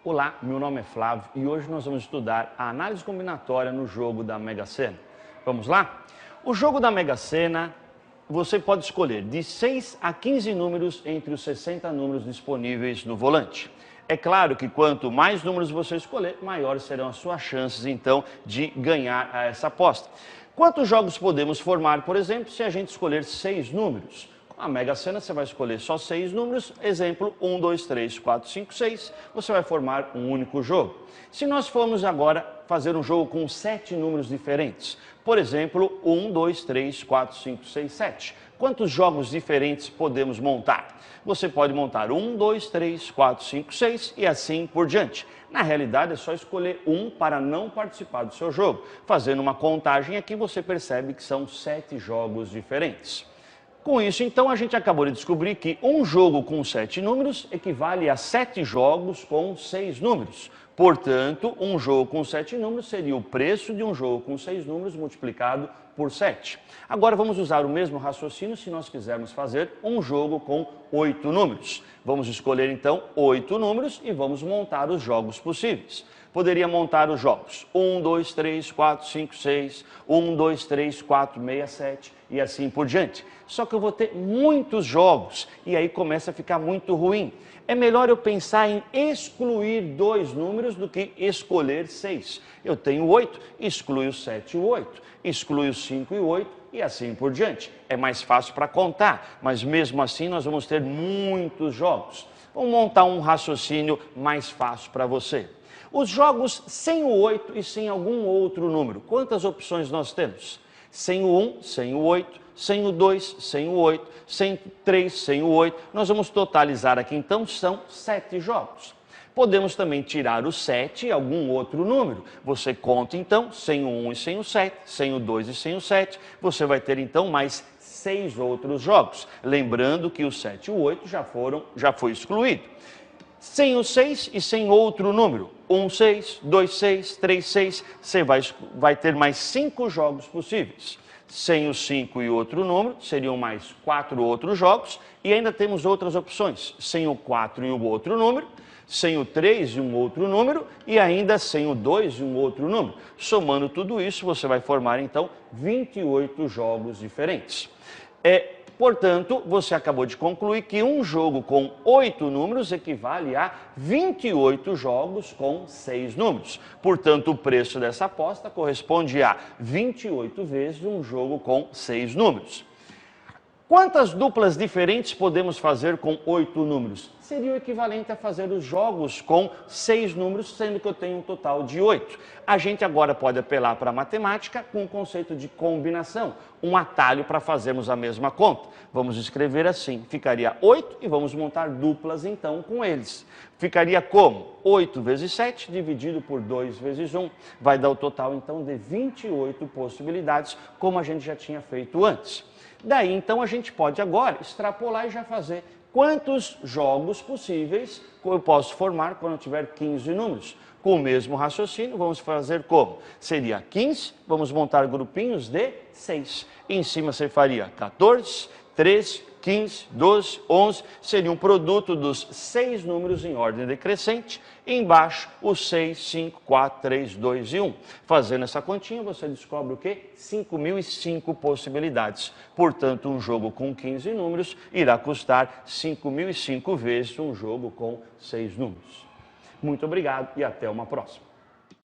Olá, meu nome é Flávio e hoje nós vamos estudar a análise combinatória no jogo da Mega Sena. Vamos lá? O jogo da Mega Sena, você pode escolher de 6 a 15 números entre os 60 números disponíveis no volante. É claro que quanto mais números você escolher, maiores serão as suas chances, então, de ganhar essa aposta. Quantos jogos podemos formar, por exemplo, se a gente escolher 6 números? A Mega Sena você vai escolher só 6 números, exemplo 1, 2, 3, 4, 5, 6, você vai formar um único jogo. Se nós formos agora fazer um jogo com 7 números diferentes, por exemplo 1, 2, 3, 4, 5, 6, 7, quantos jogos diferentes podemos montar? Você pode montar 1, 2, 3, 4, 5, 6 e assim por diante. Na realidade é só escolher um para não participar do seu jogo. Fazendo uma contagem aqui você percebe que são 7 jogos diferentes. Com isso, então, a gente acabou de descobrir que um jogo com 7 números equivale a 7 jogos com 6 números. Portanto, um jogo com 7 números seria o preço de um jogo com 6 números multiplicado por 7. Agora vamos usar o mesmo raciocínio se nós quisermos fazer um jogo com 8 números. Vamos escolher então 8 números e vamos montar os jogos possíveis. Poderia montar os jogos 1, 2, 3, 4, 5, 6, 1, 2, 3, 4, 6, 7 e assim por diante. Só que eu vou ter muitos jogos e aí começa a ficar muito ruim. É melhor eu pensar em excluir 2 números do que escolher 6. Eu tenho 8, excluo 7 e 8, excluo 5 e 8 e assim por diante. É mais fácil para contar, mas mesmo assim nós vamos ter muitos jogos. Vamos montar um raciocínio mais fácil para você. Os jogos sem o 8 e sem algum outro número, quantas opções nós temos? Sem o 1, sem o 8, sem o 2, sem o 8, sem o 3, sem o 8. Nós vamos totalizar aqui, então, são 7 jogos. Podemos também tirar o 7 e algum outro número. Você conta, então, sem o 1 e sem o 7, sem o 2 e sem o 7. Você vai ter, então, mais 6 outros jogos. Lembrando que o 7 e o 8 já foi excluído. Sem o 6 e sem outro número, 1, 6, 2, 6, 3, 6, você vai ter mais 5 jogos possíveis. Sem o 5 e outro número, seriam mais 4 outros jogos. E ainda temos outras opções, sem o 4 e o outro número, sem o 3 e um outro número e ainda sem o 2 e um outro número. Somando tudo isso, você vai formar então 28 jogos diferentes. Portanto, você acabou de concluir que um jogo com 8 números equivale a 28 jogos com 6 números. Portanto, o preço dessa aposta corresponde a 28 vezes um jogo com 6 números. Quantas duplas diferentes podemos fazer com 8 números? Seria o equivalente a fazer os jogos com 6 números, sendo que eu tenho um total de 8. A gente agora pode apelar para a matemática com o conceito de combinação, um atalho para fazermos a mesma conta. Vamos escrever assim, ficaria 8 e vamos montar duplas então com eles. Ficaria como? 8 vezes 7 dividido por 2 vezes 1, vai dar o total então de 28 possibilidades, como a gente já tinha feito antes. Daí, então, a gente pode agora extrapolar e já fazer quantos jogos possíveis eu posso formar quando eu tiver 15 números. Com o mesmo raciocínio, vamos fazer como? Seria 15, vamos montar grupinhos de 6. Em cima você faria 14, 13, 15, 12, 11, seria um produto dos 6 números em ordem decrescente, e embaixo os 6, 5, 4, 3, 2 e 1. Fazendo essa continha, você descobre o quê? 5.005 possibilidades. Portanto, um jogo com 15 números irá custar 5.005 vezes um jogo com 6 números. Muito obrigado e até uma próxima.